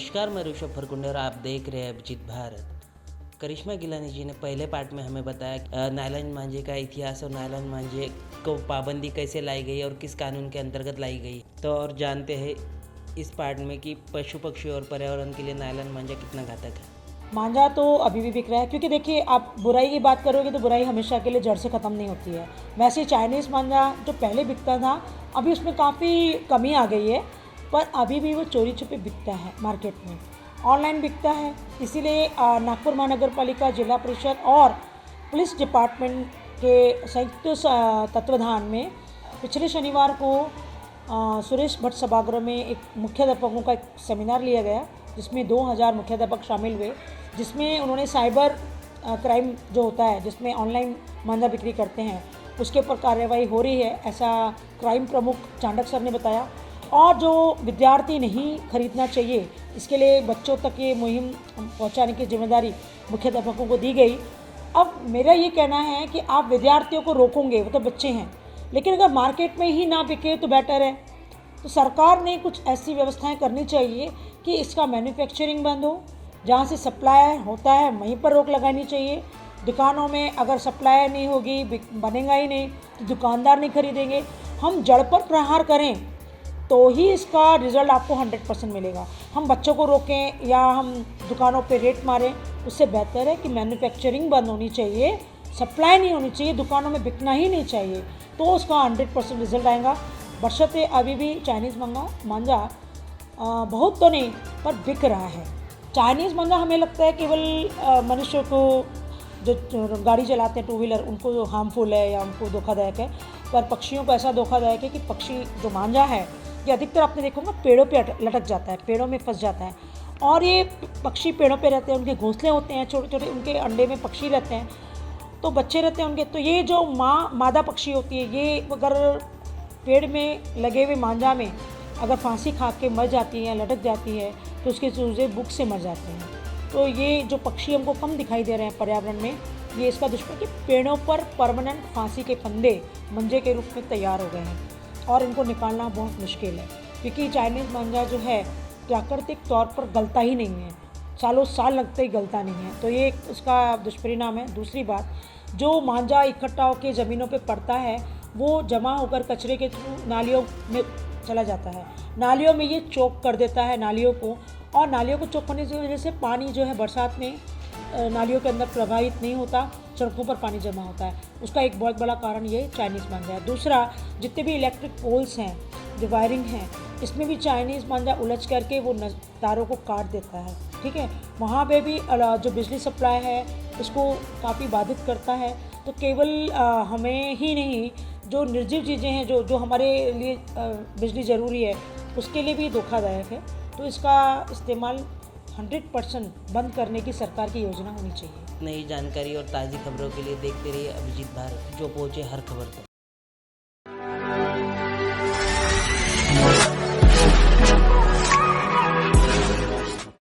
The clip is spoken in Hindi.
नमस्कार, मैं ऋषभ फरकुंडे और आप देख रहे हैं अभिजीत भारत। करिश्मा गिलानी जी ने पहले पार्ट में हमें बताया नायलन मांझे का इतिहास और नायलन मांझे को पाबंदी कैसे लाई गई और किस कानून के अंतर्गत लाई गई। तो और जानते हैं इस पार्ट में कि पशु पक्षी और पर्यावरण के लिए नायलन मांझा कितना घातक है। मांझा तो अभी भी बिक रहा है, क्योंकि देखिए आप बुराई की बात करोगे तो बुराई हमेशा के लिए जड़ से ख़त्म नहीं होती है। वैसे चाइनीज़ मांझा जो पहले बिकता था, अभी उसमें काफ़ी कमी आ गई है, पर अभी भी वो चोरी छुपे बिकता है मार्केट में, ऑनलाइन बिकता है। इसीलिए नागपुर महानगर पालिका, जिला परिषद और पुलिस डिपार्टमेंट के संयुक्त तत्वाधान में पिछले शनिवार को सुरेश भट्ट सभागृह में एक मुख्याध्यापकों का एक सेमिनार लिया गया, जिसमें 2000 मुख्याध्यापक शामिल हुए, जिसमें उन्होंने साइबर क्राइम जो होता है, जिसमें ऑनलाइन मांझा बिक्री करते हैं, उसके ऊपर कार्रवाई हो रही है, ऐसा क्राइम प्रमुख चांडक सर ने बताया। और जो विद्यार्थी नहीं खरीदना चाहिए, इसके लिए बच्चों तक ये मुहिम पहुंचाने की जिम्मेदारी मुख्याध्यापकों को दी गई। अब मेरा ये कहना है कि आप विद्यार्थियों को रोकोगे, वो तो बच्चे हैं, लेकिन अगर मार्केट में ही ना बिके तो बेटर है। तो सरकार ने कुछ ऐसी व्यवस्थाएं करनी चाहिए कि इसका मैन्युफैक्चरिंग बंद हो, जहाँ से सप्लाई होता है वहीं पर रोक लगानी चाहिए। दुकानों में अगर सप्लाई नहीं होगी, बनेगा ही नहीं, तो दुकानदार नहीं खरीदेंगे। हम जड़ पर प्रहार करें तो ही इसका रिज़ल्ट आपको 100% मिलेगा। हम बच्चों को रोकें या हम दुकानों पे रेट मारें, उससे बेहतर है कि मैन्युफैक्चरिंग बंद होनी चाहिए, सप्लाई नहीं होनी चाहिए, दुकानों में बिकना ही नहीं चाहिए, तो उसका 100% रिज़ल्ट आएगा। बशर्ते अभी भी चाइनीज़ मांझा बहुत तो नहीं पर बिक रहा है। चाइनीज़ मांझा हमें लगता है केवल मनुष्य को जो गाड़ी चलाते हैं, टू व्हीलर, उनको जो हार्मफुल है या उनको धोखादायक है, पर पक्षियों को ऐसा धोखादायक है कि पक्षी जो मांझा है ये अधिकतर आपने देखो ना पेड़ों पे लटक जाता है, पेड़ों में फंस जाता है। और ये पक्षी पेड़ों पे रहते हैं, उनके घोंसले होते हैं छोटे छोटे, उनके अंडे में पक्षी रहते हैं, तो बच्चे रहते हैं उनके। तो ये जो मादा पक्षी होती है, ये अगर पेड़ में लगे हुए मांझा में अगर फांसी खा के मर जाती है, लटक जाती है, तो उसके चूजे भूख से मर जाते हैं। तो ये जो पक्षी हमको कम दिखाई दे रहे हैं पर्यावरण में, ये इसका दुष्परिणाम कि पेड़ों पर परमानेंट फांसी के फंदे मंजे के रूप में तैयार हो गए हैं और इनको निकालना बहुत मुश्किल है, क्योंकि चाइनीज़ मांझा जो है प्राकृतिक तौर पर गलता ही नहीं है, सालों साल लगते ही गलता नहीं है। तो ये उसका दुष्परिणाम है। दूसरी बात, जो मांझा इकट्ठा होकर ज़मीनों पे पड़ता है, वो जमा होकर कचरे के थ्रू नालियों में चला जाता है। नालियों में ये चोक कर देता है नालियों को, और नालियों को चोक होने की वजह से पानी जो है बरसात में नालियों के अंदर प्रवाहित नहीं होता, सड़कों पर पानी जमा होता है। उसका एक बहुत बड़ा कारण ये चाइनीज़ मांझा है। दूसरा, जितने भी इलेक्ट्रिक पोल्स हैं, जो वायरिंग है, इसमें भी चाइनीज़ मांझा उलझ करके वो तारों को काट देता है। ठीक है, वहाँ पे भी जो बिजली सप्लाई है उसको काफ़ी बाधित करता है। तो केवल हमें ही नहीं, जो निर्जीव चीज़ें हैं जो हमारे लिए बिजली ज़रूरी है, उसके लिए भी धोखादायक है। तो इसका इस्तेमाल 100% बंद करने की सरकार की योजना होनी चाहिए। नई जानकारी और ताज़ी खबरों के लिए देखते रहिए अभिजीत भारत, जो पहुँचे हर खबर तक।